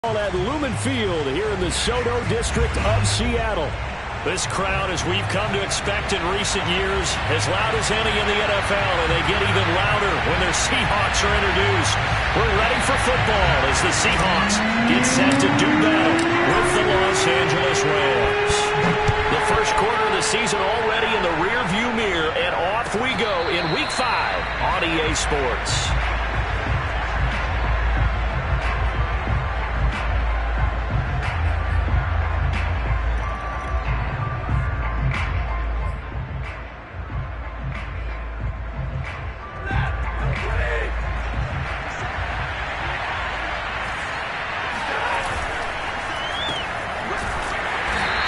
At Lumen Field here in the SoDo district of Seattle. This crowd, as we've come to expect in recent years, as loud as any in the NFL, and they get even louder when their Seahawks are introduced. We're ready for football as the Seahawks get set to do battle with the Los Angeles Rams. The first quarter of the season already in the rearview mirror, and off we go in Week 5 on EA Sports.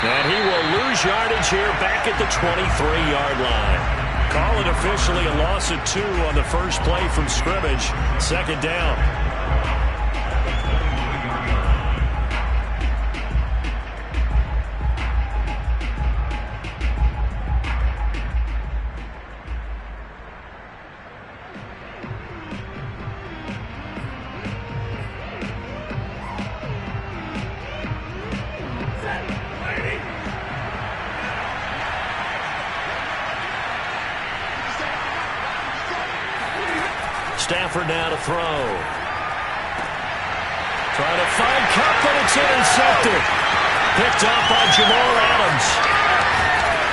And he will lose yardage here back at the 23-yard line. Call it officially a loss of 2 on the first play from scrimmage. Second down. Stafford now to throw. Trying to find Kupp, but it's intercepted. Picked off by Jamal Adams.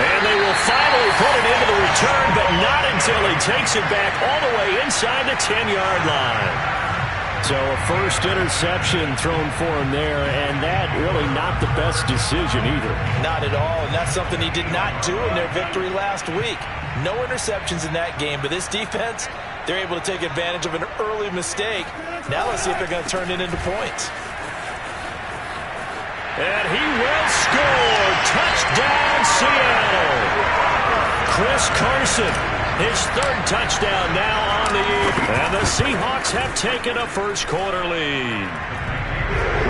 And they will finally put it into the return, but not until he takes it back all the way inside the 10-yard line. So a first interception thrown for him there, and that really not the best decision either. Not at all, and that's something he did not do in their victory last week. No interceptions in that game, but this defense, they're able to take advantage of an early mistake. Now let's see if they're going to turn it into points. And he will score. Touchdown, Seattle. Chris Carson, his third touchdown now on the year. And the Seahawks have taken a first quarter lead.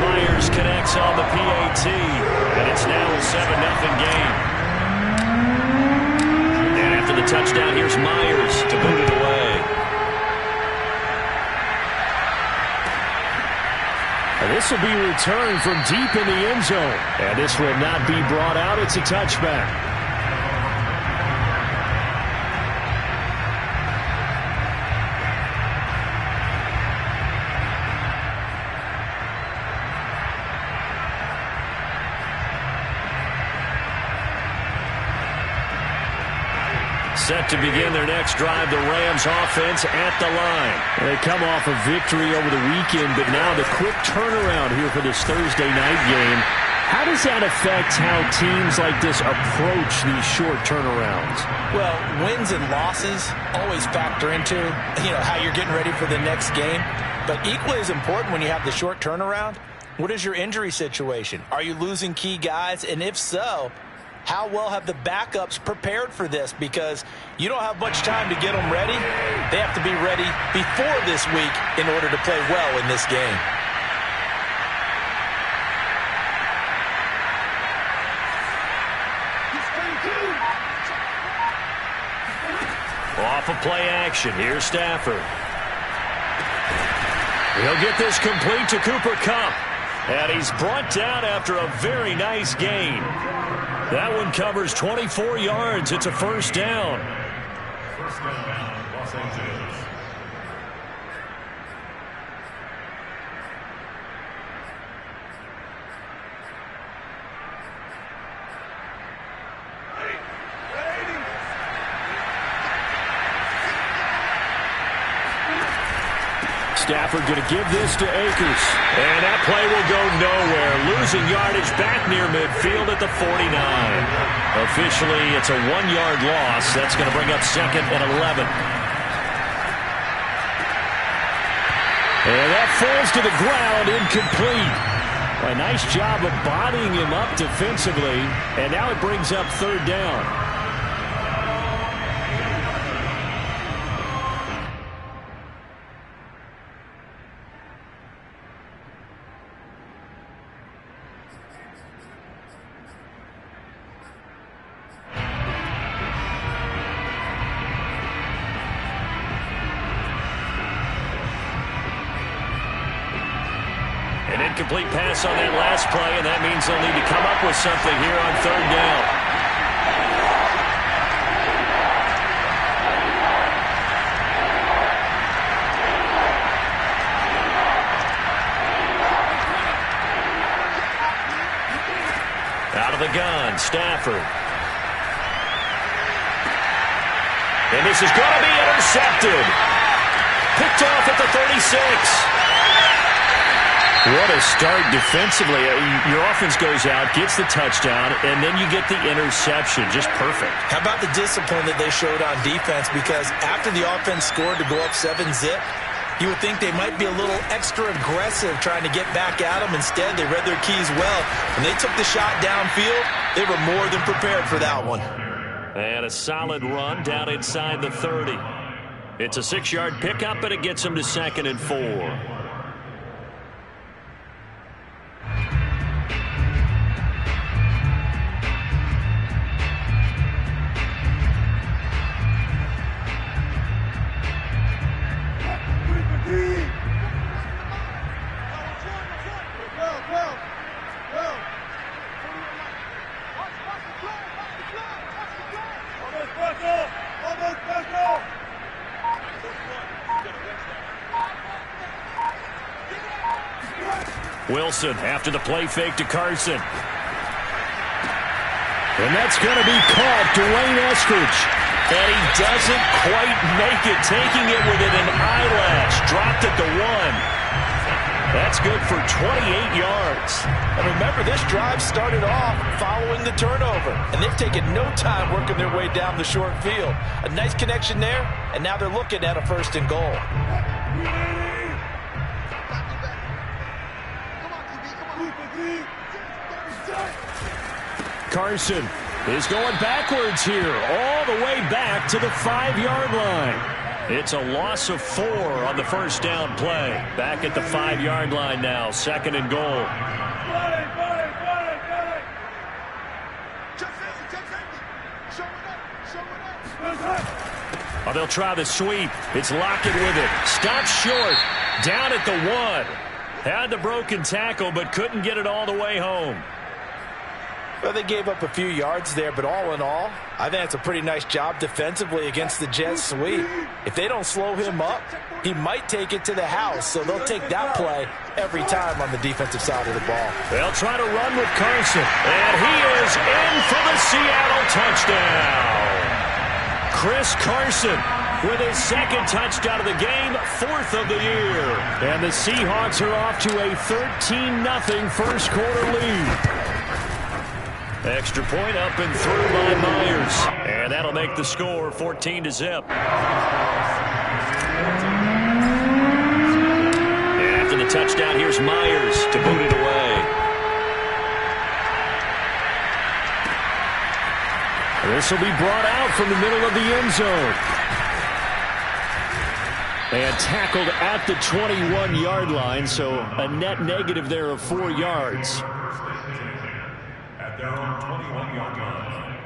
Myers connects on the PAT, and it's now a 7-0 game. And after the touchdown, here's Myers to boot it away. And this will be returned from deep in the end zone. And this will not be brought out. It's a touchback. Set to begin their next drive, the Rams offense at the line. They come off a victory over the weekend, but now the quick turnaround here for this Thursday night game. How does that affect how teams like this approach these short turnarounds? Well, wins and losses always factor into, how you're getting ready for the next game. But equally as important when you have the short turnaround, what is your injury situation? Are you losing key guys? And if so, how well have the backups prepared for this? Because you don't have much time to get them ready. They have to be ready before this week in order to play well in this game. Off of play action, here's Stafford. He'll get this complete to Cooper Kupp. And he's brought down after a very nice gain. That one covers 24 yards. It's a first down. First down, Los Angeles. Stafford going to give this to Akers. And that play will go nowhere. Losing yardage back near midfield at the 49. Officially, it's a 1-yard loss. That's going to bring up second and 11. And that falls to the ground, incomplete. A nice job of bodying him up defensively. And now it brings up third down. incomplete pass on that last play, and that means they'll need to come up with something here on third down. Out of the gun, Stafford. And this is going to be intercepted. Picked off at the 36. What a start defensively. Your offense goes out, gets the touchdown, and then you get the interception. Just perfect. How about the discipline that they showed on defense? Because after the offense scored to go up 7-zip, you would think they might be a little extra aggressive trying to get back at them. Instead, they read their keys well. When they took the shot downfield, they were more than prepared for that one. And a solid run down inside the 30. It's a 6-yard pickup, and it gets them to 2nd and 4. Wilson after the play fake to Carson. And that's going to be caught, Dwayne Eskridge. And he doesn't quite make it, taking it within an eyelash. Dropped it to 1. That's good for 28 yards. And remember, this drive started off following the turnover. And they've taken no time working their way down the short field. A nice connection there, and now they're looking at a 1st and goal. Carson is going backwards here, all the way back to the 5-yard line. It's a loss of 4 on the 1st down play. Back at the 5-yard line now, 2nd and goal. Oh, they'll try the sweep. It's Lockett with it. Stops short. Down at the 1. Had the broken tackle, but couldn't get it all the way home. Well, they gave up a few yards there, but all in all, I think it's a pretty nice job defensively against the Jets sweep. If they don't slow him up, he might take it to the house, so they'll take that play every time on the defensive side of the ball. They'll try to run with Carson, and he is in for the Seattle touchdown. Chris Carson with his 2nd touchdown of the game, 4th of the year. And the Seahawks are off to a 13-0 first quarter lead. Extra point up and through by Myers. And that'll make the score 14-0. And after the touchdown, here's Myers to boot it away. This will be brought out from the middle of the end zone. And tackled at the 21-yard line, so a net negative there of 4 yards. At their own 21-yard line.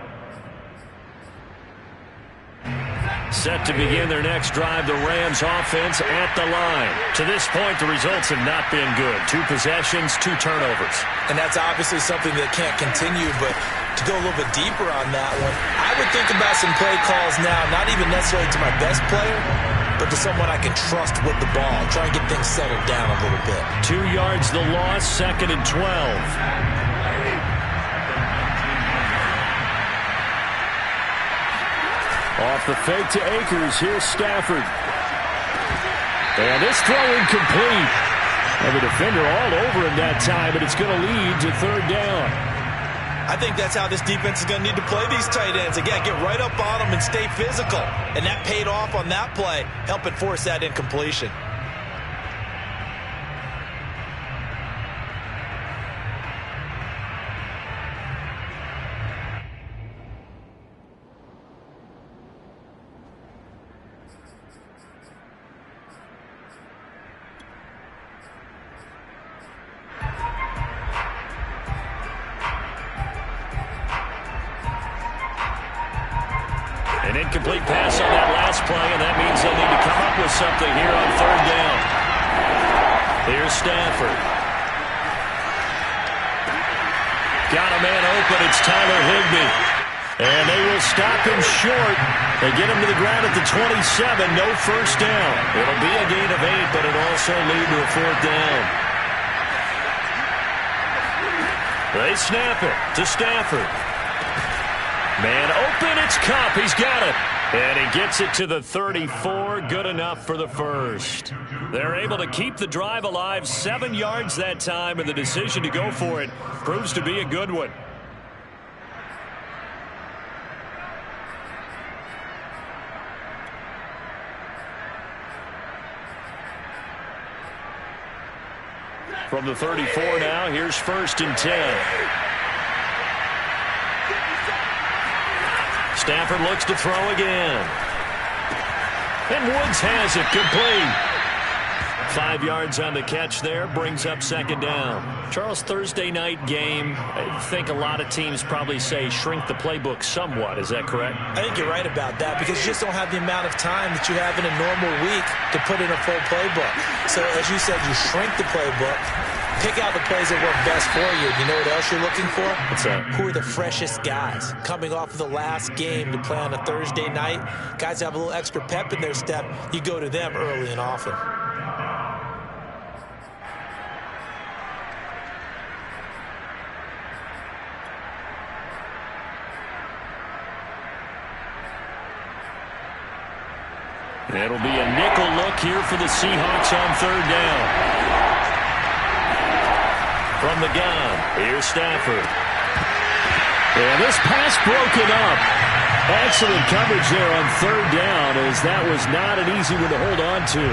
Set to begin their next drive, the Rams offense at the line. To this point, the results have not been good. 2 possessions, 2 turnovers. And that's obviously something that can't continue, but to go a little bit deeper on that one, I would think about some play calls now, not even necessarily to my best player, but to someone I can trust with the ball. Try and get things settled down a little bit. 2 yards the loss, 2nd and 12. Off the fake to Akers, here's Stafford. And this throw incomplete. And the defender all over him that time, but it's going to lead to 3rd down. I think that's how this defense is going to need to play these tight ends. Again, get right up on them and stay physical. And that paid off on that play, helping force that incompletion. An incomplete pass on that last play, and that means they'll need to come up with something here on 3rd down. Here's Stafford. got a man open. It's Tyler Higbee. And they will stop him short. They get him to the ground at the 27. No first down. It'll be a gain of 8, but it'll also lead to a 4th down. They snap it to Stafford. Man open, it's Kupp. He's got it. And he gets it to the 34. Good enough for the first. They're able to keep the drive alive. 7 yards that time, and the decision to go for it proves to be a good one. From the 34 now, here's 1st and 10. Stafford looks to throw again. And Woods has it complete. 5 yards on the catch there, brings up 2nd down. Charles, Thursday night game, I think a lot of teams probably say shrink the playbook somewhat. Is that correct? I think you're right about that because you just don't have the amount of time that you have in a normal week to put in a full playbook. So as you said, you shrink the playbook, pick out the plays that work best for you. You know what else you're looking for? What's that? Who are the freshest guys coming off of the last game to play on a Thursday night? Guys have a little extra pep in their step. You go to them early and often. It'll be a nickel look here for the Seahawks on 3rd down. From the gun, here's Stafford. And this pass broken up. Excellent coverage there on 3rd down, as that was not an easy one to hold on to.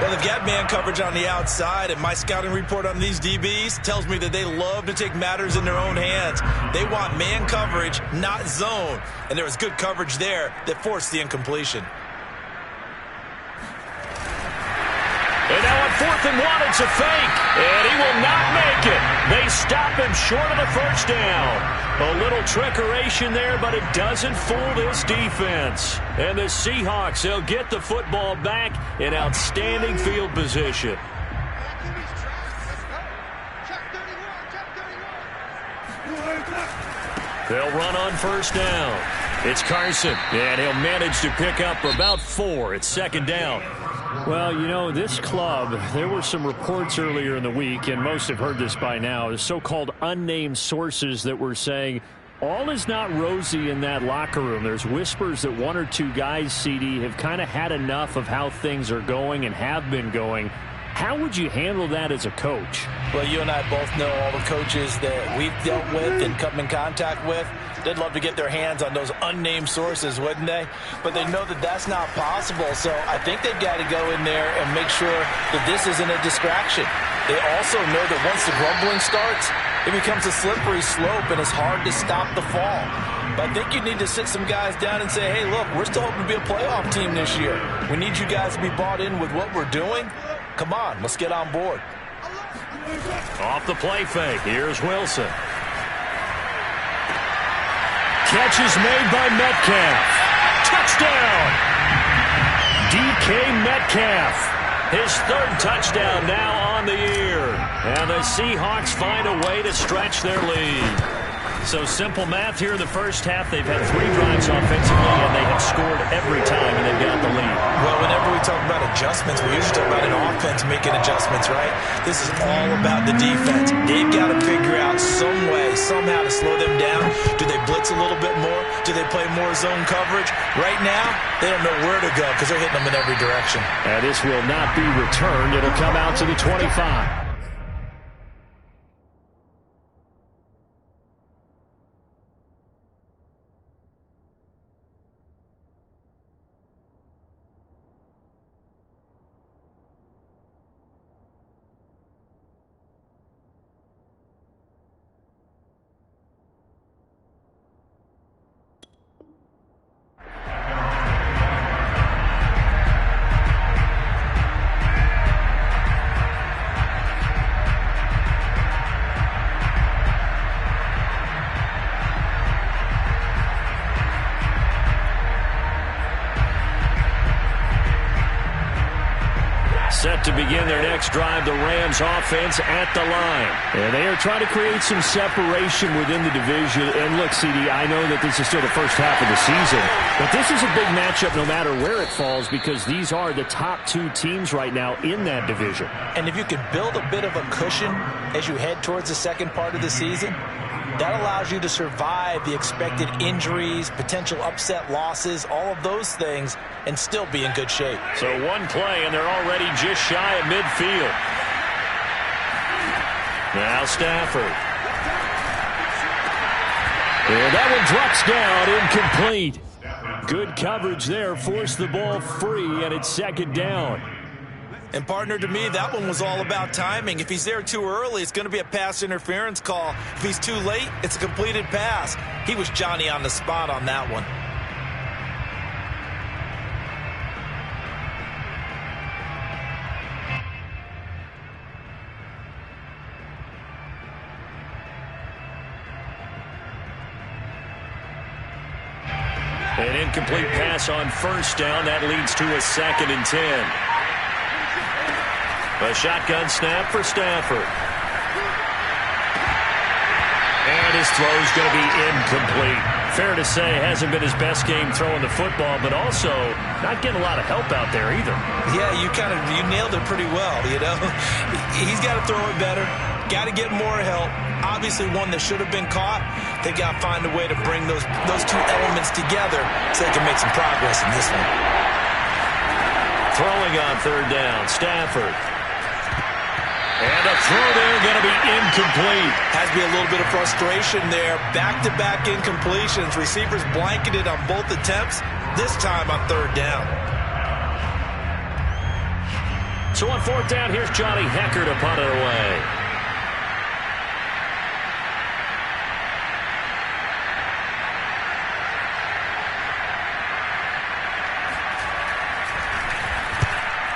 Well, they've got man coverage on the outside, and my scouting report on these DBs tells me that they love to take matters in their own hands. They want man coverage, not zone. And there was good coverage there that forced the incompletion. And now on 4th and 1, it's a fake. And he will not make it. They stop him short of the first down. A little trickeration there, but it doesn't fool this defense. And the Seahawks, they'll get the football back in outstanding field position. They'll run on 1st down. It's Carson, and he'll manage to pick up about 4. It's 2nd down. Well, you know, this club, there were some reports earlier in the week, and most have heard this by now, the so-called unnamed sources that were saying all is not rosy in that locker room. There's whispers that 1 or 2 guys, CD, have kind of had enough of how things are going and have been going. How would you handle that as a coach? Well, you and I both know all the coaches that we've dealt with and come in contact with. They'd love to get their hands on those unnamed sources, wouldn't they? But they know that that's not possible, so I think they've got to go in there and make sure that this isn't a distraction. They also know that once the grumbling starts, it becomes a slippery slope, and it's hard to stop the fall. But I think you need to sit some guys down and say, hey, look, we're still hoping to be a playoff team this year. We need you guys to be bought in with what we're doing. Come on, let's get on board. Off the play fake, here's Wilson. Catch is made by Metcalf. Touchdown! DK Metcalf. His 3rd touchdown now on the year. And the Seahawks find a way to stretch their lead. So simple math here in the first half. They've had 3 drives offensively, and they have scored every time, and they've got the lead. Well, whenever we talk about adjustments, we usually talk about an offense making adjustments, right? This is all about the defense. They've got to figure out some way, somehow to slow them down. Do they blitz a little bit more? Do they play more zone coverage? Right now, they don't know where to go because they're hitting them in every direction. And this will not be returned. It'll come out to the 25. begin their next drive. The Rams offense at the line. And they are trying to create some separation within the division. And look, CD, I know that this is still the first half of the season, but this is a big matchup no matter where it falls because these are the top two teams right now in that division. And if you can build a bit of a cushion as you head towards the second part of the season, that allows you to survive the expected injuries, potential upset losses, all of those things, and still be in good shape. So one play, and they're already just shy of midfield. Now Stafford. And that one drops down, incomplete. Good coverage there, forced the ball free, and it's second down. And, partner, to me, that one was all about timing. If he's there too early, it's going to be a pass interference call. If he's too late, it's a completed pass. He was Johnny on the spot on that one. An incomplete pass on first down. That leads to a 2nd and 10. A shotgun snap for Stafford. And his throw's going to be incomplete. Fair to say, hasn't been his best game throwing the football, but also not getting a lot of help out there either. Yeah, you nailed it pretty well, you know. He's got to throw it better. Got to get more help. Obviously one that should have been caught. They got to find a way to bring those two elements together so they can make some progress in this one. Throwing on third down, Stafford. And a throw there going to be incomplete. Has to be a little bit of frustration there. Back-to-back incompletions. Receivers blanketed on both attempts, this time on third down. So on fourth down, here's Johnny Hekker to punt it away.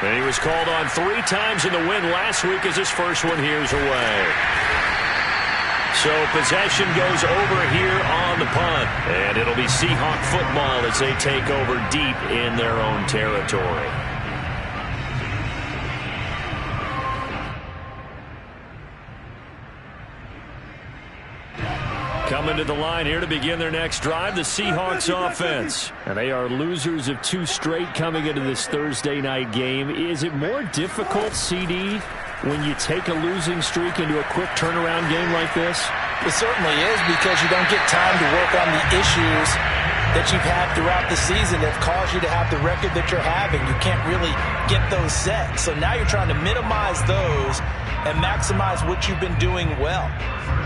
And he was called on 3 times in the win last week as his first one here's away. So possession goes over here on the punt. And it'll be Seahawk football as they take over deep in their own territory. Coming to the line here to begin their next drive, the Seahawks offense. And they are losers of 2 straight coming into this Thursday night game. Is it more difficult, CD, when you take a losing streak into a quick turnaround game like this? It certainly is, because you don't get time to work on the issues that you've had throughout the season that have caused you to have the record that you're having. You can't really get those set. So now you're trying to minimize those and maximize what you've been doing well.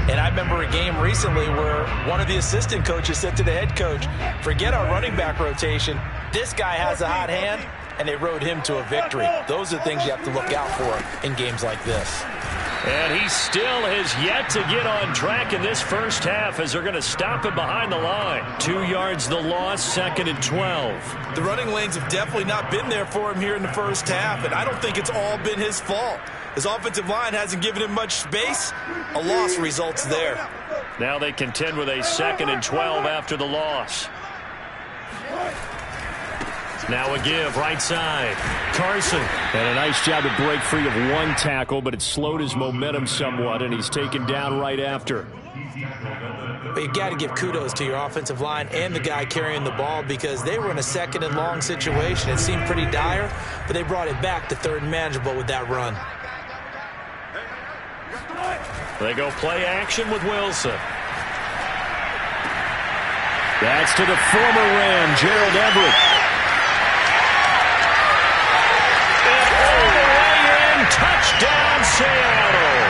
And I remember a game recently where one of the assistant coaches said to the head coach, forget our running back rotation. This guy has a hot hand, and they rode him to a victory. Those are things you have to look out for in games like this. And he still has yet to get on track in this first half as they're going to stop him behind the line. 2 yards the loss, 2nd and 12. The running lanes have definitely not been there for him here in the first half, and I don't think it's all been his fault. His offensive line hasn't given him much space. A loss results there. Now they contend with a 2nd and 12 after the loss. Now a give, right side. Carson. And a nice job to break free of 1 tackle, but it slowed his momentum somewhat, and he's taken down right after. But you've got to give kudos to your offensive line and the guy carrying the ball, because they were in a 2nd and long situation. It seemed pretty dire, but they brought it back to 3rd and manageable with that run. They go play action with Wilson. That's to the former Ram, Gerald Everett. And all the way in, touchdown Seattle.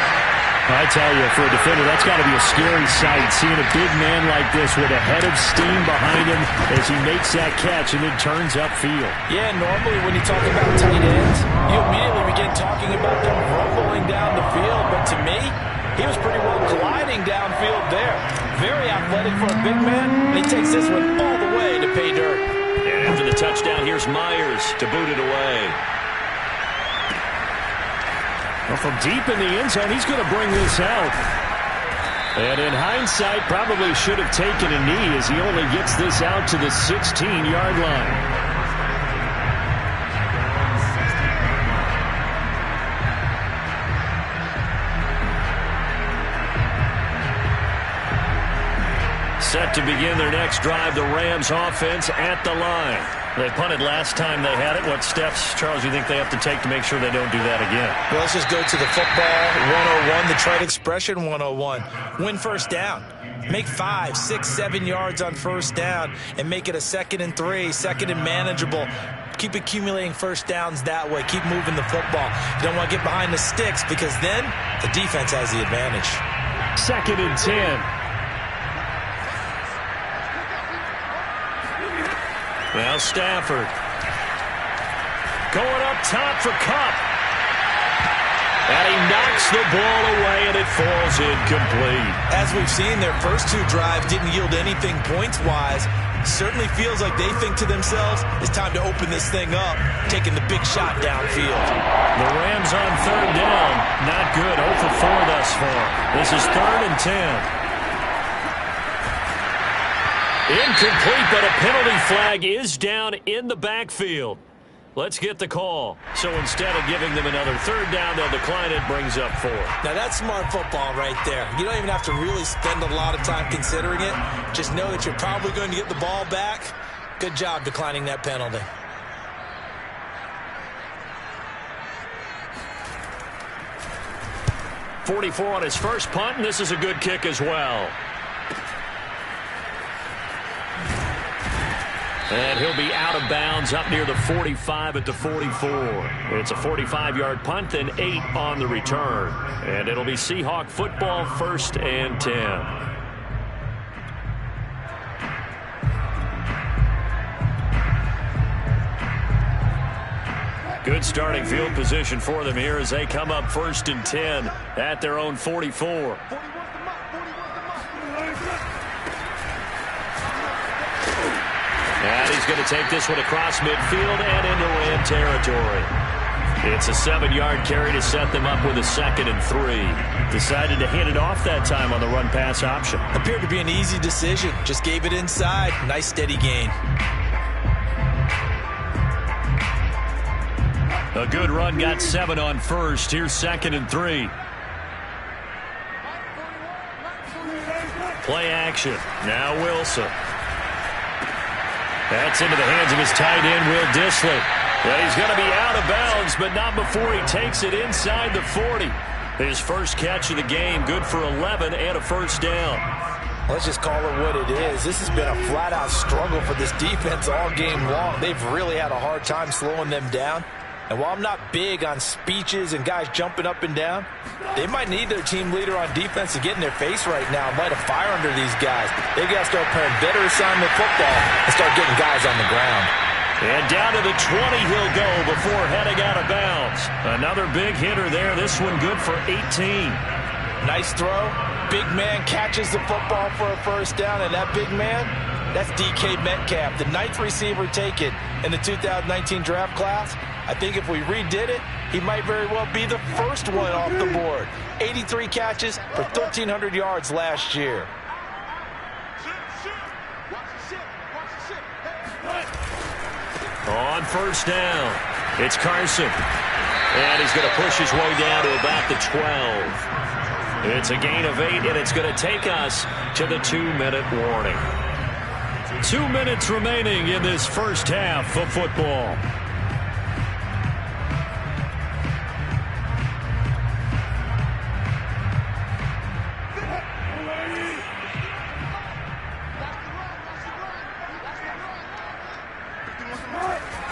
I tell you, for a defender, that's got to be a scary sight, seeing a big man like this with a head of steam behind him as he makes that catch and then turns upfield. Yeah, normally when you talk about tight ends, you immediately begin talking about them rumbling down the field, but to me, he was pretty well gliding downfield there. Very athletic for a big man, and he takes this one all the way to pay dirt. And after the touchdown, here's Myers to boot it away. Well, from deep in the end zone, he's going to bring this out. And in hindsight, probably should have taken a knee as he only gets this out to the 16-yard line. Set to begin their next drive, the Rams offense at the line. They punted last time they had it. What steps, Charles, do you think they have to take to make sure they don't do that again? Well, let's just go to the football 101, the trade expression 101. Win first down. Make 5, 6, 7 yards on first down and make it a 2nd and 3, 2nd and manageable. Keep accumulating first downs that way. Keep moving the football. You don't want to get behind the sticks because then the defense has the advantage. 2nd and 10. Now Stafford going up top for Kupp. And he knocks the ball away, and it falls incomplete. As we've seen, their first 2 drives didn't yield anything points-wise. Certainly feels like they think to themselves, it's time to open this thing up, taking the big shot downfield. The Rams on 3rd down. Not good. 0 for 4 thus far. This is 3rd and 10. Incomplete, but a penalty flag is down in the backfield. Let's get the call. So instead of giving them another 3rd down, they'll decline it, brings up 4. Now that's smart football right there. You don't even have to really spend a lot of time considering it. Just know that you're probably going to get the ball back. Good job declining that penalty. .44 on his first punt, and this is a good kick as well. And he'll be out of bounds up near the 45 at the 44. It's a 45-yard punt, then 8 on the return. And it'll be Seahawk football, 1st and 10. Good starting field position for them here as they come up 1st and 10 at their own 44. And he's going to take this one across midfield and into Ram territory. It's a 7-yard carry to set them up with a 2nd and 3. Decided to hand it off that time on the run-pass option. Appeared to be an easy decision. Just gave it inside. Nice steady gain. A good run, got 7 on 1st. Here's 2nd and 3. Play action. Now Wilson. That's into the hands of his tight end, Will Dissly. And he's going to be out of bounds, but not before he takes it inside the 40. His first catch of the game, good for 11 and a 1st down. Let's just call it what it is. This has been a flat-out struggle for this defense all game long. They've really had a hard time slowing them down. And while I'm not big on speeches and guys jumping up and down, they might need their team leader on defense to get in their face right now and light a fire under these guys. They've got to start playing better assignment football and start getting guys on the ground. And down to the 20 he'll go before heading out of bounds. Another big hitter there. This one good for 18. Nice throw. Big man catches the football for a 1st down, and that big man, that's DK Metcalf, the 9th receiver taken in the 2019 draft class. I think if we redid it, he might very well be the first one off the board. 83 catches for 1,300 yards last year. On 1st down, it's Carson. And he's going to push his way down to about the 12. It's a gain of 8, and it's going to take us to the 2-minute warning. 2 minutes remaining in this first half of football.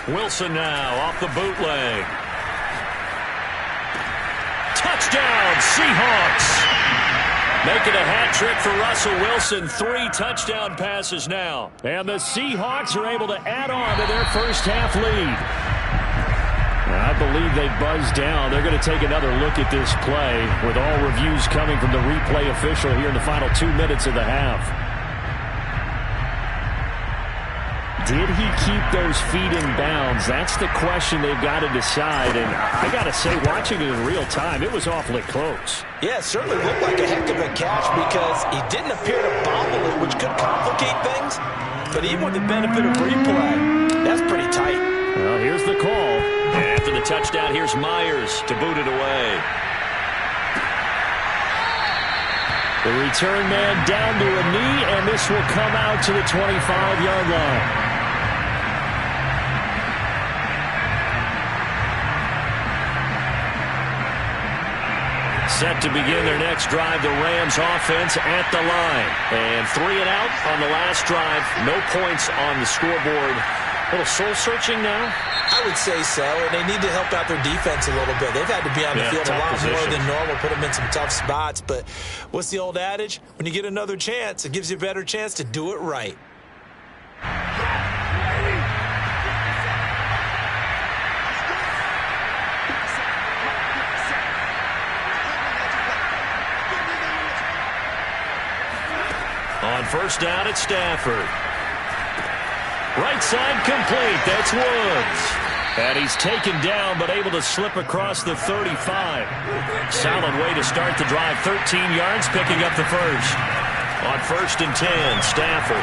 Wilson now off the bootleg. Touchdown, Seahawks. Making a hat trick for Russell Wilson. 3 touchdown passes now. And the Seahawks are able to add on to their first half lead. I believe they buzzed down. They're going to take another look at this play with all reviews coming from the replay official here in the final 2 minutes of the half. Did he keep those feet in bounds? That's the question they've got to decide. And I got to say, watching it in real time, it was awfully close. Yeah, it certainly looked like a heck of a catch because he didn't appear to bobble it, which could complicate things. But even with the benefit of replay, that's pretty tight. Well, here's the call. After the touchdown, here's Myers to boot it away. The return man down to a knee, and this will come out to the 25-yard line. Set to begin their next drive, the Rams offense at the line. And 3 and out on the last drive. No points on the scoreboard. A little soul-searching now? I would say so, and they need to help out their defense a little bit. They've had to be on the field a lot more than normal, put them in some tough spots. But what's the old adage? When you get another chance, it gives you a better chance to do it right. On first down, it's Stafford. Right side complete. That's Woods. And he's taken down, but able to slip across the 35. Solid way to start the drive. 13 yards, picking up the first. On 1st and 10, Stafford.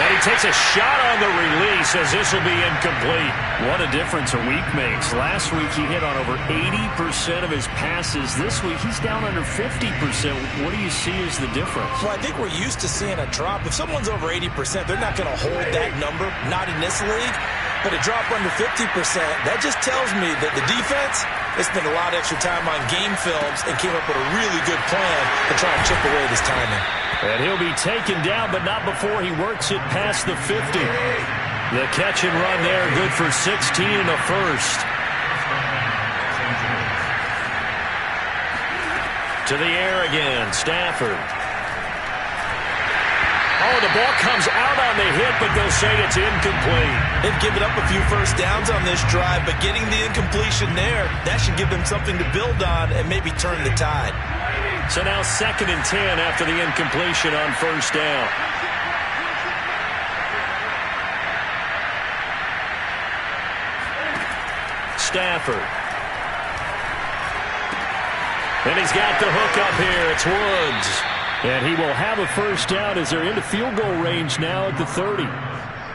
And he takes a shot on the release as this will be incomplete. What a difference a week makes. Last week he hit on over 80% of his passes. This week he's down under 50%. What do you see as the difference? Well, I think we're used to seeing a drop. If someone's over 80%, they're not going to hold that number. Not in this league. But a drop under 50%, that just tells me that the defense has spent a lot of extra time on game films and came up with a really good plan to try and chip away this timing. And he'll be taken down, but not before he works it past the 50. The catch and run there, good for 16 and a first. To the air again, Stafford. Oh, the ball comes out on the hit, but they'll say it's incomplete. They've given up a few first downs on this drive, but getting the incompletion there, that should give them something to build on and maybe turn the tide. So now 2nd and 10 after the incompletion on first down. Stafford. And he's got the hook up here. It's Woods. And he will have a first down as they're into field goal range now at the 30.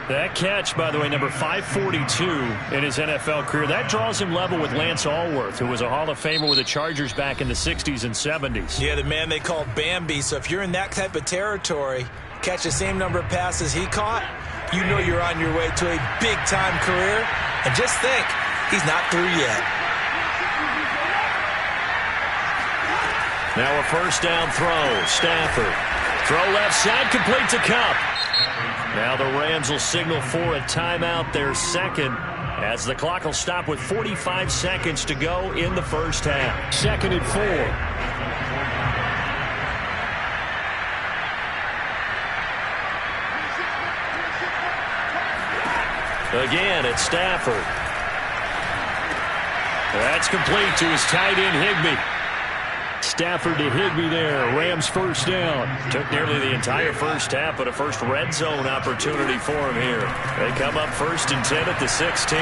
That catch, by the way, number 542 in his NFL career. That draws him level with Lance Allworth, who was a Hall of Famer with the Chargers back in the 60s and 70s. Yeah, the man they called Bambi. So if you're in that type of territory, catch the same number of passes he caught, you know you're on your way to a big-time career. And just think, he's not through yet. Now a first down throw. Stafford. Throw left side, complete to Kupp. Now the Rams will signal for a timeout, their second, as the clock will stop with 45 seconds to go in the first half. 2nd and 4. Again, it's Stafford. That's complete to his tight end, Higbee. Stafford to Higbee there. Rams first down. Took nearly the entire first half, but a first red zone opportunity for him here. They come up 1st and 10 at the 16.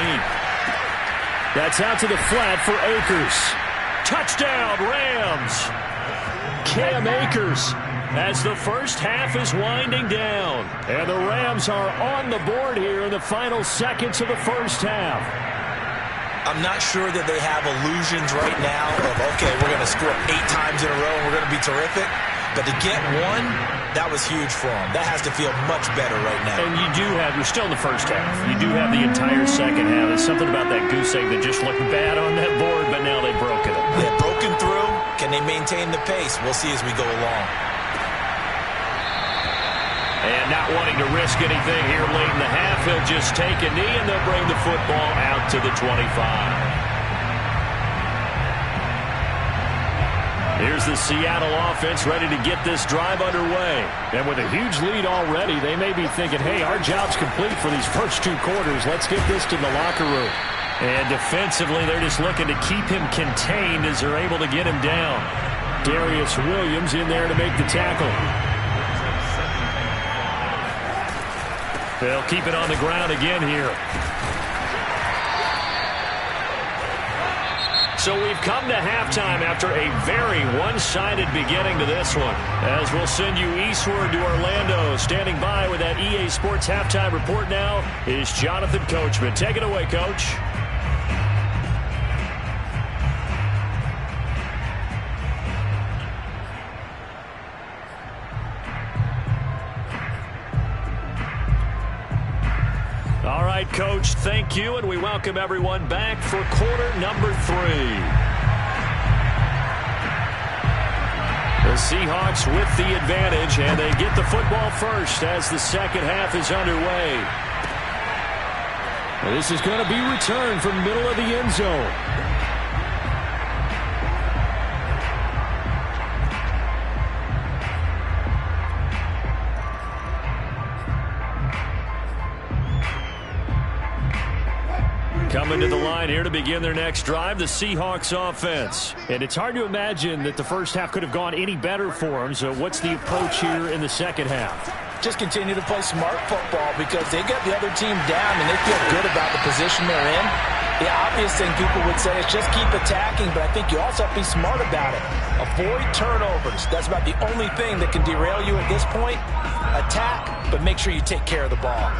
That's out to the flat for Akers. Touchdown, Rams. Cam Akers. As the first half is winding down. And the Rams are on the board here in the final seconds of the first half. I'm not sure that they have illusions right now of, okay, we're going to score 8 times in a row and we're going to be terrific. But to get one, that was huge for them. That has to feel much better right now. And you're still in the first half. You do have the entire second half. There's something about that goose egg that just looked bad on that board, but now they've broken it. Yeah, broken through. Can they maintain the pace? We'll see as we go along. And not wanting to risk anything here late in the half, he'll just take a knee and they'll bring the football out to the 25. Here's the Seattle offense ready to get this drive underway. And with a huge lead already, they may be thinking, hey, our job's complete for these first 2 quarters. Let's get this to the locker room. And defensively, they're just looking to keep him contained as they're able to get him down. Darius Williams in there to make the tackle. They'll keep it on the ground again here. So we've come to halftime after a very one-sided beginning to this one. As we'll send you eastward to Orlando. Standing by with that EA Sports halftime report now is Jonathan Coachman. Take it away, Coach. Coach. Thank you, and we welcome everyone back for quarter number 3. The Seahawks with the advantage, and they get the football first as the second half is underway. This is going to be returned from middle of the end zone. Coming to the line here to begin their next drive, the Seahawks offense. And it's hard to imagine that the first half could have gone any better for them. So what's the approach here in the second half? Just continue to play smart football because they got the other team down and they feel good about the position they're in. The obvious thing people would say is just keep attacking, but I think you also have to be smart about it. Avoid turnovers. That's about the only thing that can derail you at this point. Attack, but make sure you take care of the ball.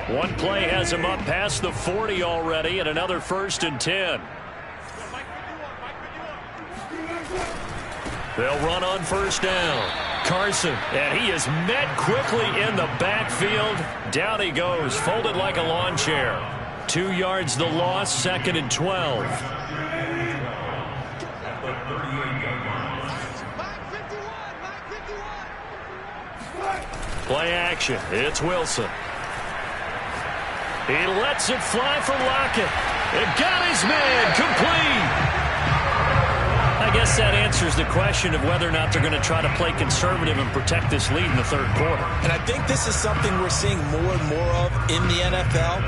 One play has him up past the 40 already, and another 1st and 10. They'll run on 1st down. Carson, and he is met quickly in the backfield. Down he goes, folded like a lawn chair. 2 yards the loss, 2nd and 12. Play action, it's Wilson. He lets it fly for Lockett. It got his man complete. I guess that answers the question of whether or not they're going to try to play conservative and protect this lead in the 3rd quarter. And I think this is something we're seeing more and more of in the NFL.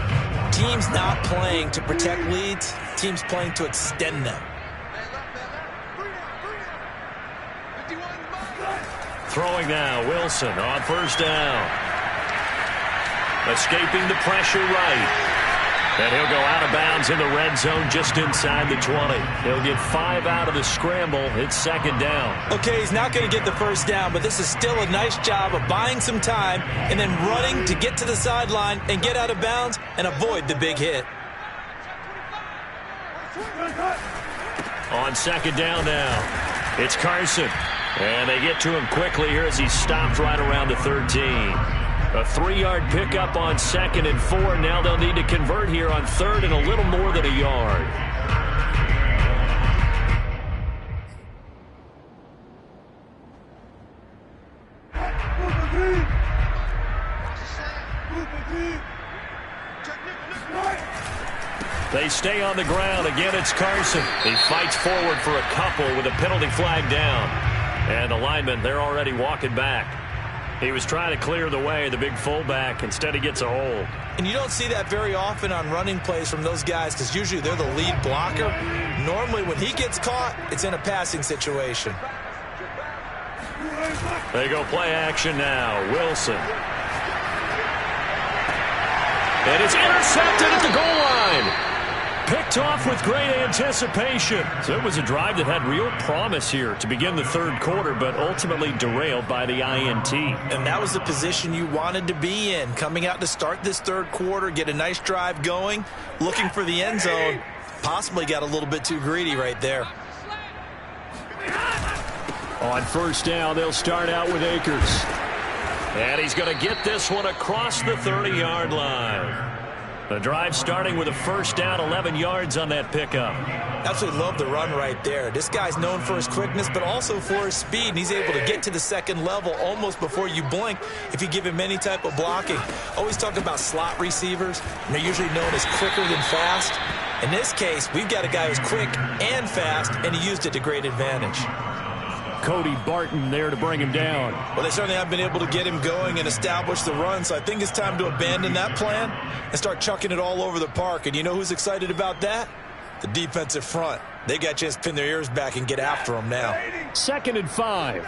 Teams not playing to protect leads, teams playing to extend them. Throwing now, Wilson on 1st down. Escaping the pressure right. And he'll go out of bounds in the red zone just inside the 20. He'll get 5 out of the scramble. It's 2nd down. Okay, he's not going to get the 1st down, but this is still a nice job of buying some time and then running to get to the sideline and get out of bounds and avoid the big hit. On 2nd down now, it's Carson. And they get to him quickly here as he stopped right around the 13. A 3-yard pickup on 2nd and 4. Now they'll need to convert here on 3rd and a little more than a yard. They stay on the ground. Again, it's Carson. He fights forward for a couple with a penalty flag down. And the linemen, they're already walking back. He was trying to clear the way, the big fullback. Instead, he gets a hold. And you don't see that very often on running plays from those guys because usually they're the lead blocker. Normally, when he gets caught, it's in a passing situation. They go play action now. Wilson. And it's intercepted at the goal line. Picked off with great anticipation. So it was a drive that had real promise here to begin the 3rd quarter, but ultimately derailed by the INT. And that was the position you wanted to be in. Coming out to start this 3rd quarter, get a nice drive going, looking for the end zone. Possibly got a little bit too greedy right there. On 1st down, they'll start out with Akers. And he's going to get this one across the 30-yard line. The drive starting with a 1st down, 11 yards on that pickup. Absolutely love the run right there. This guy's known for his quickness, but also for his speed. And he's able to get to the 2nd level almost before you blink if you give him any type of blocking. Always talk about slot receivers, and they're usually known as quicker than fast. In this case, we've got a guy who's quick and fast, and he used it to great advantage. Cody Barton there to bring him down. Well, they certainly have been able to get him going and establish the run, so I think it's time to abandon that plan and start chucking it all over the park. And you know who's excited about that? The defensive front. They got a chance to pin their ears back and get after him now. 2nd and 5.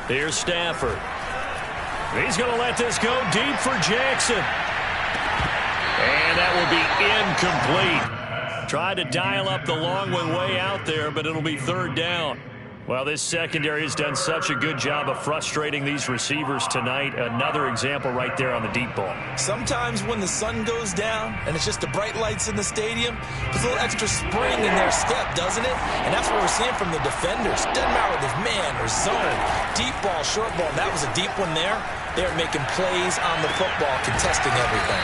Here's Stafford. He's going to let this go deep for Jackson. And that will be incomplete. Tried to dial up the long one way out there, but it'll be 3rd down. Well, this secondary has done such a good job of frustrating these receivers tonight. Another example right there on the deep ball. Sometimes when the sun goes down and it's just the bright lights in the stadium, there's a little extra spring in their step, doesn't it? And that's what we're seeing from the defenders. Doesn't matter whether it's man or zone, deep ball, short ball. And that was a deep one there. They're making plays on the football, contesting everything.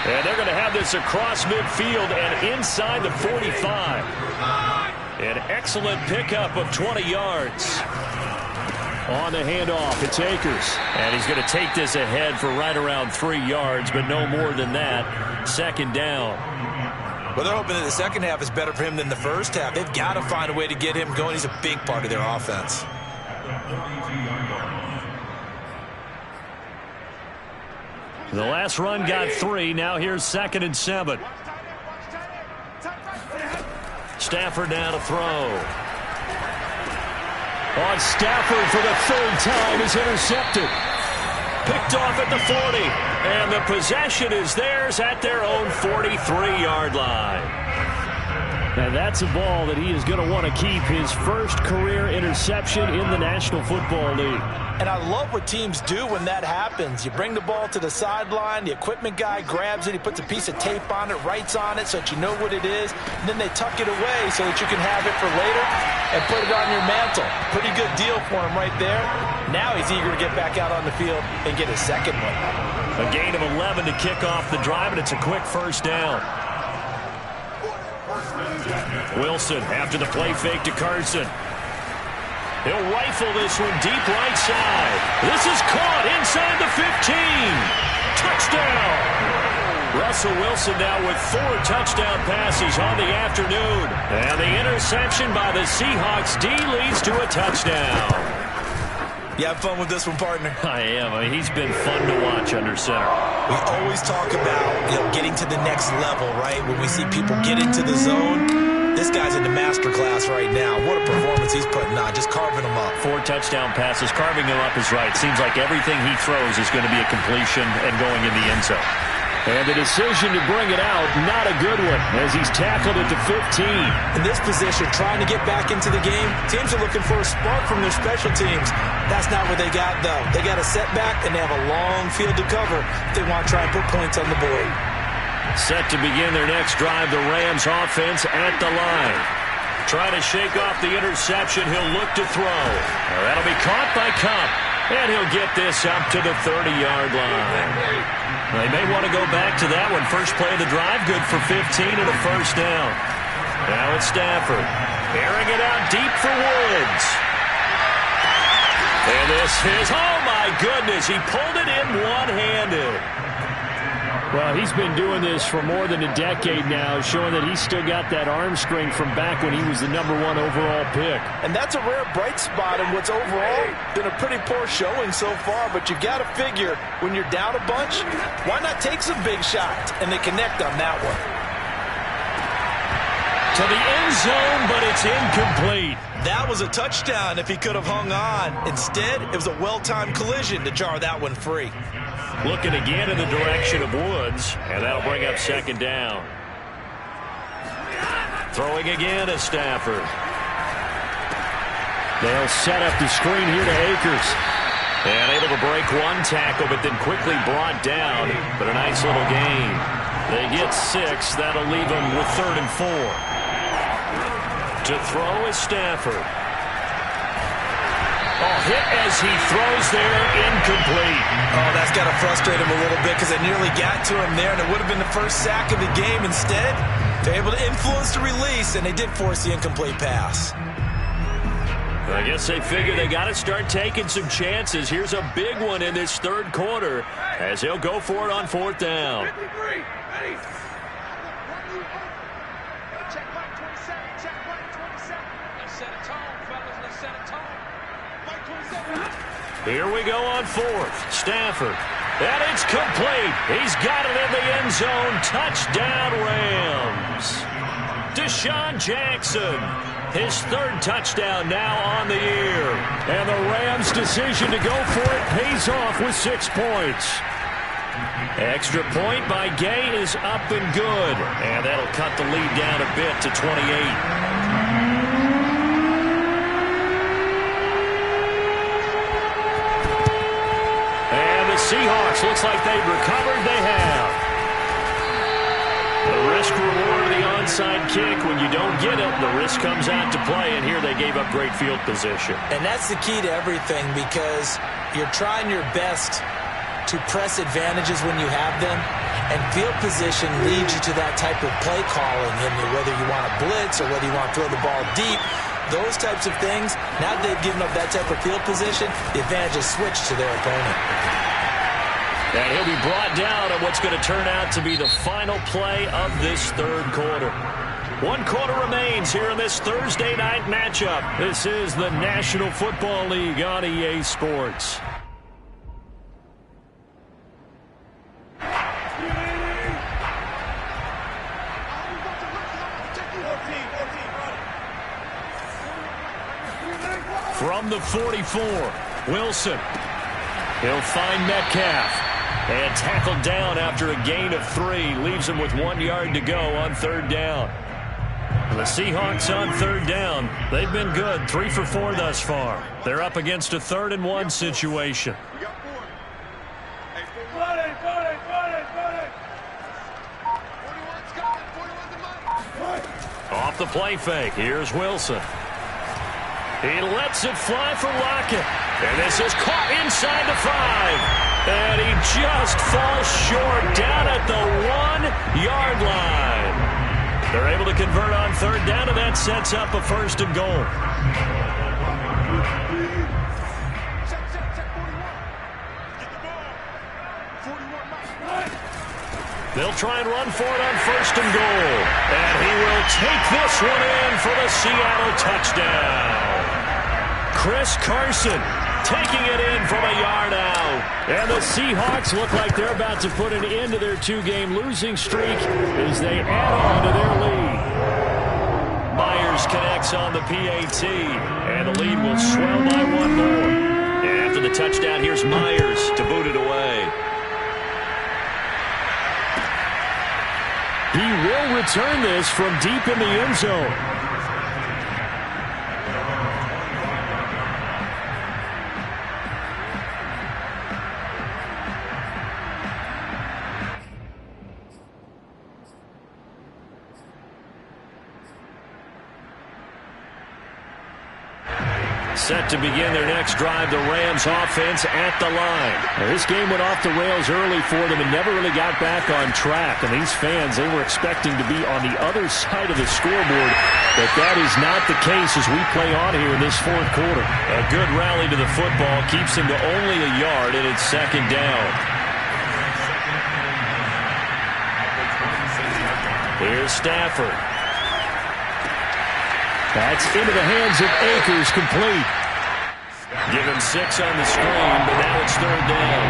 And they're going to have this across midfield and inside the 45. An excellent pickup of 20 yards. On the handoff, it's Akers. And he's going to take this ahead for right around 3 yards, but no more than that. Second down. Well, they're hoping that the second half is better for him than the first half. They've got to find a way to get him going. He's a big part of their offense. The last run got 3. Now here's 2nd and 7. Stafford now to throw. On Stafford for the 3rd time is intercepted. Picked off at the 40. And the possession is theirs at their own 43-yard line. And that's a ball that he is going to want to keep, his first career interception in the National Football League. And I love what teams do when that happens. You bring the ball to the sideline, the equipment guy grabs it, he puts a piece of tape on it, writes on it so that you know what it is, and then they tuck it away so that you can have it for later and put it on your mantle. Pretty good deal for him right there. Now he's eager to get back out on the field and get his second one. A gain of 11 to kick off the drive, and it's a quick first down. Wilson after the play fake to Carson. He'll rifle this one deep right side. This is caught inside the 15. Touchdown. Russell Wilson now with 4 touchdown passes on the afternoon. And the interception by the Seahawks D leads to a touchdown. You have fun with this one, partner? I am. I mean, he's been fun to watch under center. We always talk about, getting to the next level, right? When we see people get into the zone. This guy's in the master class right now. What a performance he's putting on, just carving them up. 4 touchdown passes. Carving them up is right. Seems like everything he throws is going to be a completion and going in the end zone. And the decision to bring it out, not a good one, as he's tackled at the 15. In this position, trying to get back into the game, teams are looking for a spark from their special teams. That's not what they got, though. They got a setback, and they have a long field to cover if they want to try and put points on the board. Set to begin their next drive, the Rams offense at the line. Try to shake off the interception. He'll look to throw. That'll be caught by Kupp. And he'll get this up to the 30-yard line. They may want to go back to that one. First play of the drive, good for 15 and a first down. Now it's Stafford. Airing it out deep for Woods. And this is, oh my goodness, he pulled it in one-handed. Well, he's been doing this for more than a decade now, showing that he's still got that arm strength from back when he was the #1 overall pick. And that's a rare bright spot in what's overall been a pretty poor showing so far, but you got to figure when you're down a bunch, why not take some big shots? And they connect on that one. To the end zone, but it's incomplete. That was a touchdown if he could have hung on. Instead, it was a well-timed collision to jar that one free. Looking again in the direction of Woods, and that'll bring up second down. Throwing again is Stafford. They'll set up the screen here to Akers. And able to break one tackle, but then quickly brought down. But a nice little gain. They get 6. That'll leave them with 3rd and 4. To throw is Stafford. Oh, hit as he throws there, incomplete. Oh, that's got to frustrate him a little bit because it nearly got to him there, and it would have been the first sack of the game. Instead, they're able to influence the release, and they did force the incomplete pass. I guess they figure they got to start taking some chances. Here's a big one in this 3rd quarter as he'll go for it on 4th down. Here we go on 4th. Stafford. And it's complete. He's got it in the end zone. Touchdown, Rams. Deshaun Jackson. His 3rd touchdown now on the year. And the Rams' decision to go for it pays off with 6 points. Extra point by Gay is up and good. And that'll cut the lead down a bit to 28. Seahawks, looks like they've recovered. They have. The risk reward of the onside kick. When you don't get it, the risk comes out to play, and here they gave up great field position. And that's the key to everything, because you're trying your best to press advantages when you have them, and field position leads you to that type of play calling, and whether you want to blitz or whether you want to throw the ball deep, those types of things. Now that they've given up that type of field position, the advantage is switched to their opponent. And he'll be brought down on what's going to turn out to be the final play of this third quarter. 1 quarter remains here in this Thursday night matchup. This is the National Football League on EA Sports. From the 44, Wilson. He'll find Metcalf. And tackled down after a gain of 3. Leaves him with 1 yard to go on third down. The Seahawks on third down. They've been good. 3 for 4 thus far. They're up against a 3rd and 1 situation. Off the play fake. Here's Wilson. He lets it fly for Lockett. And this is caught inside the 5. And he just falls short down at the 1-yard line. They're able to convert on third down, and that sets up a 1st and goal. They'll try and run for it on 1st and goal. And he will take this one in for the Seattle touchdown. Chris Carson taking it in from a yard out. And the Seahawks look like they're about to put an end to their 2-game losing streak as they add on to their lead. Myers connects on the PAT, and the lead will swell by 1 more. And after the touchdown, here's Myers to boot it away. He will return this from deep in the end zone. Set to begin their next drive, the Rams offense at the line. Now, this game went off the rails early for them and never really got back on track. And these fans, they were expecting to be on the other side of the scoreboard, but that is not the case as we play on here in this 4th quarter. A good rally to the football keeps him to only a yard, and it's 2nd down. Here's Stafford. That's into the hands of Akers, complete. Give him 6 on the screen, but now it's 3rd down.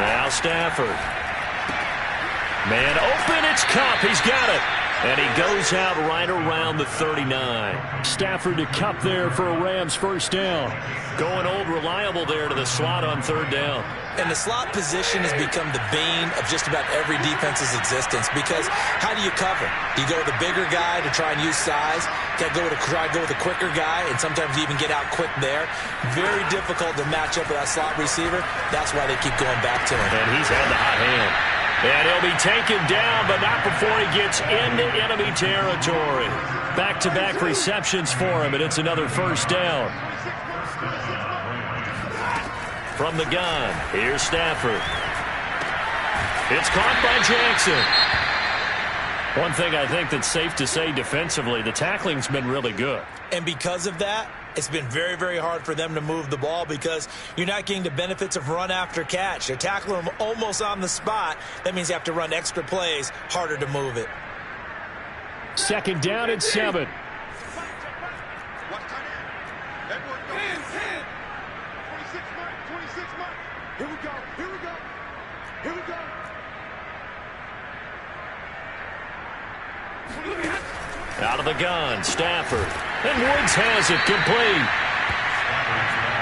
Now Stafford. Man open, it's Kupp. He's got it. And he goes out right around the 39. Stafford to Kupp there for a Rams 1st down. Going old reliable there to the slot on 3rd down. And the slot position has become the bane of just about every defense's existence, because how do you cover? Do you go with the bigger guy to try and use size? Try to go with a quicker guy, and sometimes you even get out quick there. Very difficult to match up with that slot receiver. That's why they keep going back to him. And he's had the hot hand. And he'll be taken down, but not before he gets into enemy territory. Back-to-back receptions for him, and it's another 1st down. From the gun, here's Stafford. It's caught by Jackson. One thing I think that's safe to say defensively, the tackling's been really good. And because of that, it's been very, very hard for them to move the ball, because you're not getting the benefits of run after catch. They're tackling them almost on the spot. That means you have to run extra plays, harder to move it. 2nd down and 7. Out of the gun, Stafford. And Woods has it complete.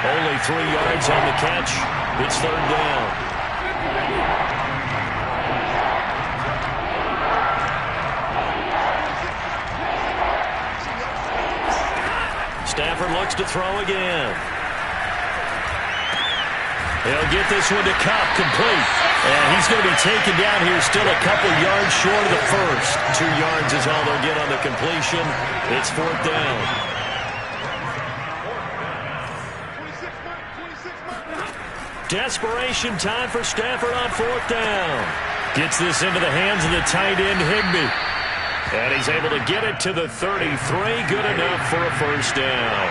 Only 3 yards on the catch. It's 3rd down. Stafford looks to throw again. He'll get this one to Kupp, complete. And he's going to be taken down here, still a couple yards short of the first. 2 yards is all they'll get on the completion. It's 4th down. Desperation time for Stafford on 4th down. Gets this into the hands of the tight end, Higbee. And he's able to get it to the 33. Good enough for a first down.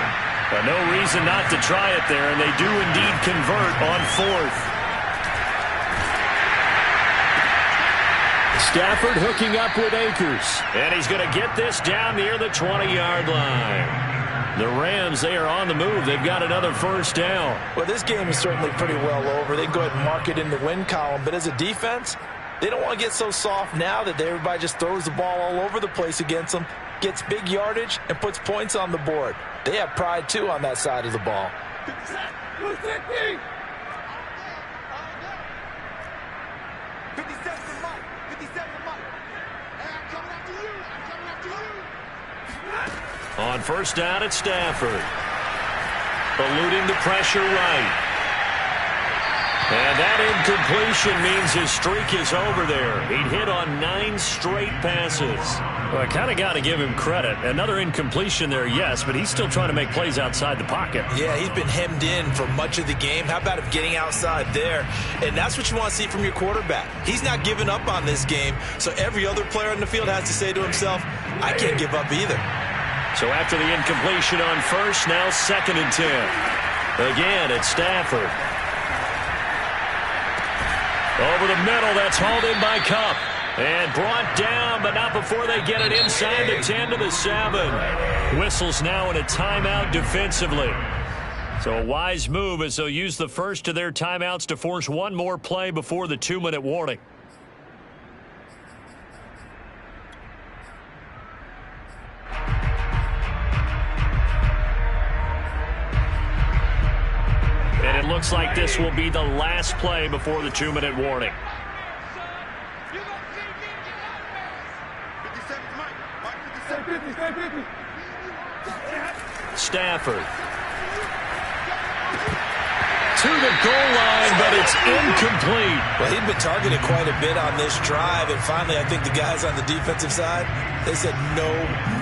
But no reason not to try it there, and they do indeed convert on 4th. Stafford hooking up with Akers. And he's going to get this down near the 20-yard line. The Rams, they are on the move. They've got another first down. Well, this game is certainly pretty well over. They can go ahead and mark it in the win column. But as a defense, they don't want to get so soft now that everybody just throws the ball all over the place against them, gets big yardage, and puts points on the board. They have pride, too, on that side of the ball. 57 to Mike. 57 to Mike. Hey, I'm coming after you. I'm coming after you. On first down, it's Stafford. Eluding the pressure right. And that incompletion means his streak is over there. He'd hit on 9 straight passes. Well, I kind of got to give him credit. Another incompletion there, yes, but he's still trying to make plays outside the pocket. Yeah, he's been hemmed in for much of the game. How about him getting outside there? And that's what you want to see from your quarterback. He's not giving up on this game, so every other player on the field has to say to himself, I can't give up either. So after the incompletion on first, now 2nd and 10. Again, it's Stafford. Over the middle, that's hauled in by Kupp. And brought down, but not before they get it inside the 10 to the 7. Whistles now in a timeout defensively. So a wise move as they'll use the first of their timeouts to force one more play before the 2-minute warning. And it looks like this will be the last play before the 2-minute warning. Stafford. To the goal line, but it's incomplete. Well, he'd been targeted quite a bit on this drive, and finally I think the guys on the defensive side, they said no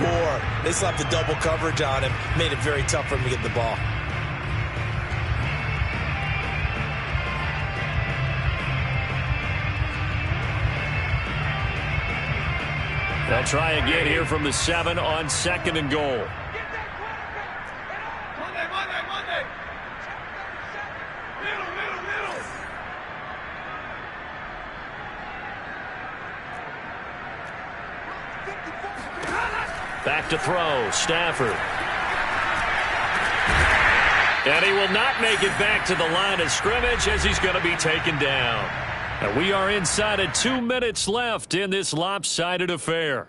more. They slapped the double coverage on him, made it very tough for him to get the ball. They'll try again here from the 7 on 2nd and goal. Monday. Middle. Back to throw, Stafford. And he will not make it back to the line of scrimmage as he's going to be taken down. And we are inside of 2 minutes left in this lopsided affair.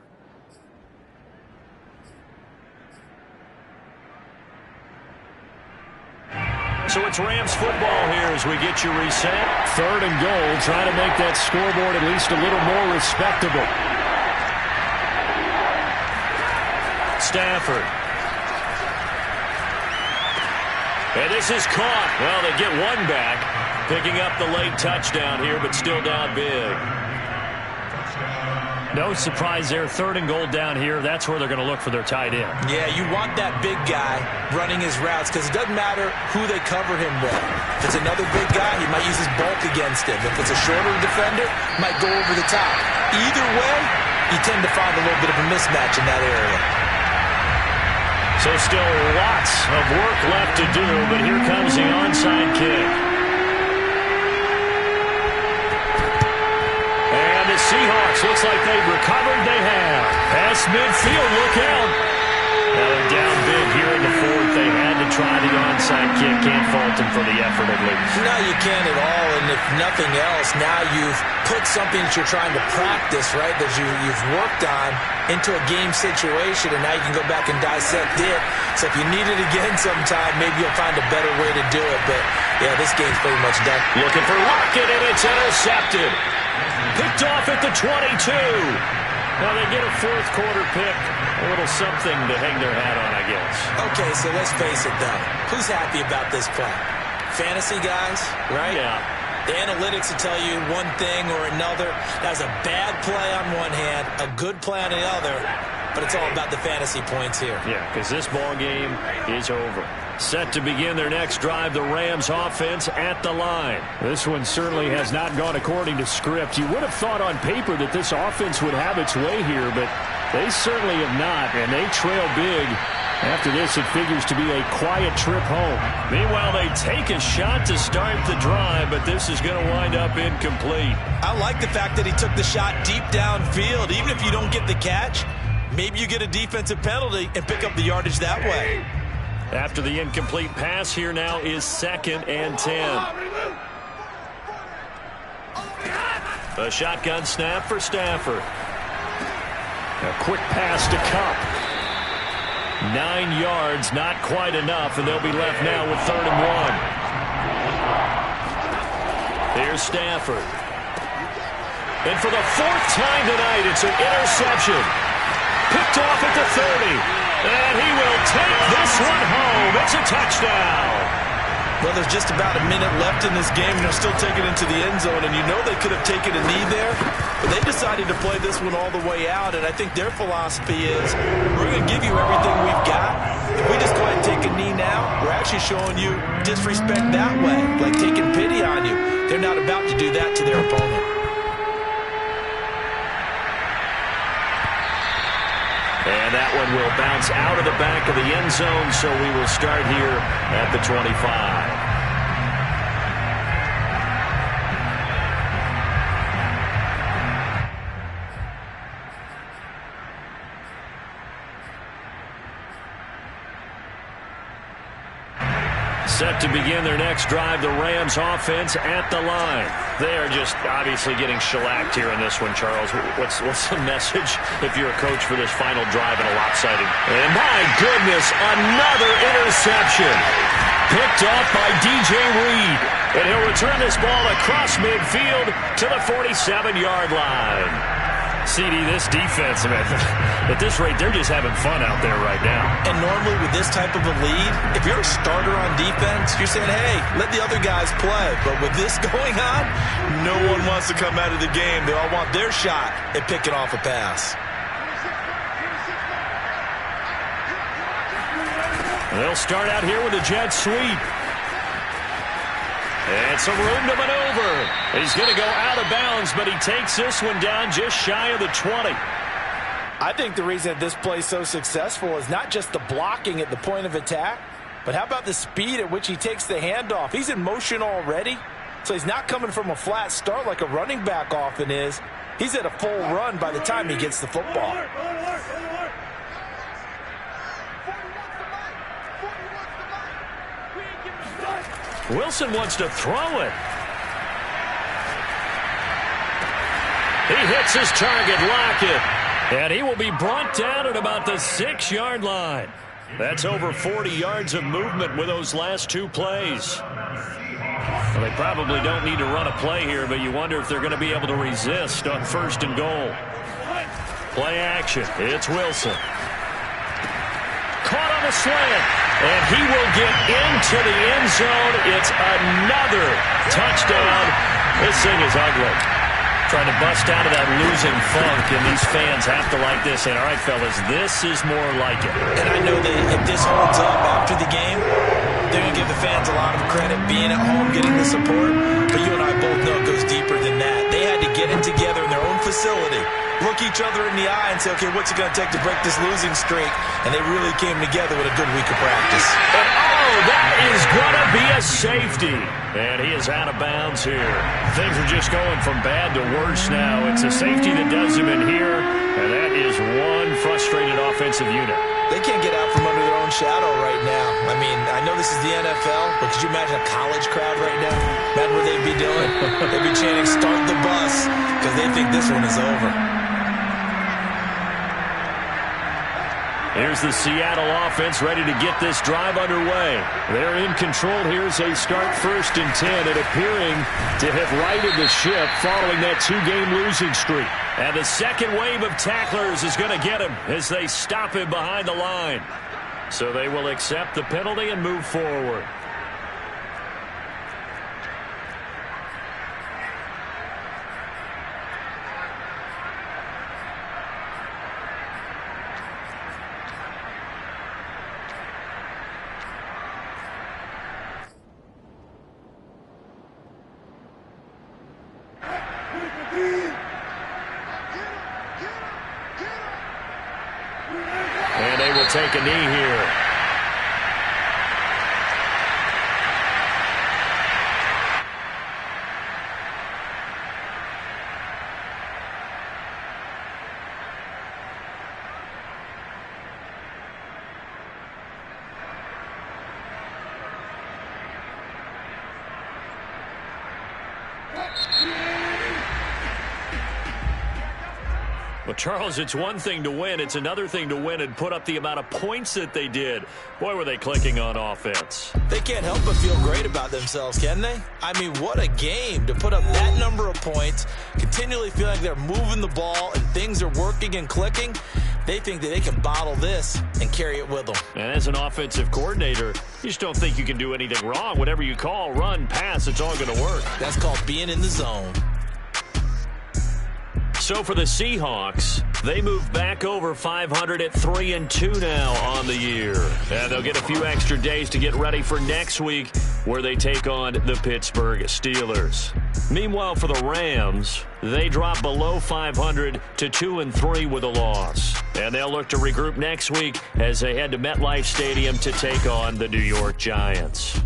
So it's Rams football here as we get you reset. 3rd and goal, trying to make that scoreboard at least a little more respectable. Stafford. And this is caught. Well, they get one back. Picking up the late touchdown here, but still down big. No surprise there. 3rd and goal down here. That's where they're going to look for their tight end. Yeah, you want that big guy running his routes because it doesn't matter who they cover him with. If it's another big guy, he might use his bulk against him. If it's a shorter defender, he might go over the top. Either way, you tend to find a little bit of a mismatch in that area. So still lots of work left to do, but here comes the onside kick. And the Seahawks, looks like they've recovered. They have. Past midfield, look out. Now they're down big here in the 4th. They had to try the onside kick. Can't fault them for the effort at least. No, you can't at all. And if nothing else, now you've put something that you're trying to practice, right, that you've worked on into a game situation, and now you can go back and dissect it. So if you need it again sometime, maybe you'll find a better way to do it. But, yeah, this game's pretty much done. Looking for Lockett, and it's intercepted. Picked off at the 22. Well, they get a fourth quarter pick. A little something to hang their hat on, I guess. Okay, so let's face it, though. Who's happy about this play? Fantasy guys, right? Yeah. The analytics will tell you one thing or another. That's a bad play on one hand, a good play on the other, but it's all about the fantasy points here. Yeah, because this ball game is over. Set to begin their next drive, the Rams offense at the line. This one certainly has not gone according to script. You would have thought on paper that this offense would have its way here, but they certainly have not, and they trail big. After this, it figures to be a quiet trip home. Meanwhile, they take a shot to start the drive, but this is going to wind up incomplete. I like the fact that he took the shot deep downfield. Even if you don't get the catch, maybe you get a defensive penalty and pick up the yardage that way. After the incomplete pass, here now is 2nd and 10. A shotgun snap for Stafford. A quick pass to Kupp. 9 yards, not quite enough, and they'll be left now with 3rd and 1. Here's Stafford. And for the 4th time tonight, it's an interception. Picked off at the 30. And he will take this one home. It's a touchdown. Well, there's just about a minute left in this game, and they're still taking it to the end zone. And you know they could have taken a knee there, but they decided to play this one all the way out. And I think their philosophy is, we're going to give you everything we've got. If we just go ahead and take a knee now, we're actually showing you disrespect that way, like taking pity on you. They're not about to do that to their opponent. And that one will bounce out of the back of the end zone, so we will start here at the 25. Set to begin their next drive, the Rams offense at the line. They are just obviously getting shellacked here in this one, Charles. What's the message if you're a coach for this final drive in a lopsided? And my goodness, another interception. Picked off by DJ Reed. And he'll return this ball across midfield to the 47-yard line. CD, this defense, man, at this rate, they're just having fun out there right now. And normally with this type of a lead, if you're a starter on defense, you're saying, hey, let the other guys play. But with this going on, no one wants to come out of the game. They all want their shot at picking off a pass. They'll start out here with a jet sweep. And some room to maneuver. He's going to go out of bounds, but he takes this one down just shy of the 20. I think the reason that this play is so successful is not just the blocking at the point of attack, but how about the speed at which he takes the handoff? He's in motion already, so he's not coming from a flat start like a running back often is. He's at a full run by the time he gets the football. Wilson wants to throw it. He hits his target, Lockett. And he will be brought down at about the 6-yard line. That's over 40 yards of movement with those last 2 plays. Well, they probably don't need to run a play here, but you wonder if they're going to be able to resist on 1st and goal. Play action. It's Wilson. Caught on the slant. And he will get into the end zone. It's another touchdown. This thing is ugly. Trying to bust out of that losing funk, and these fans have to like this. And all right, fellas, this is more like it. And I know that if this holds up after the game, they're going to give the fans a lot of credit being at home, getting the support. But you and I both know it goes deeper than that. They had to get it together in their own facility, look each other in the eye and say, okay, what's it going to take to break this losing streak? And they really came together with a good week of practice. And oh, that is going to be a safety. And he is out of bounds here. Things are just going from bad to worse now. It's a safety that does him in here, and that is one frustrated offensive unit. They can't get out from under their own shadow right now. I mean, I know this is the NFL, but could you imagine a college crowd right now? Imagine what they'd be doing. They'd be chanting, start the bus, because they think this one is over. Here's the Seattle offense ready to get this drive underway. They're in control here as they start 1st and 10 and appearing to have righted the ship following that 2-game losing streak. And the second wave of tacklers is going to get him as they stop him behind the line. So they will accept the penalty and move forward. And they will take a knee here. Well, Charles, it's one thing to win. It's another thing to win and put up the amount of points that they did. Boy, were they clicking on offense. They can't help but feel great about themselves, can they? I mean, what a game to put up that number of points, continually feeling like they're moving the ball and things are working and clicking. They think that they can bottle this and carry it with them. And as an offensive coordinator, you just don't think you can do anything wrong. Whatever you call, run, pass, it's all going to work. That's called being in the zone. So for the Seahawks, they move back over 500 at 3-2 now on the year. And they'll get a few extra days to get ready for next week where they take on the Pittsburgh Steelers. Meanwhile, for the Rams, they drop below 500 to 2-3 with a loss. And they'll look to regroup next week as they head to MetLife Stadium to take on the New York Giants.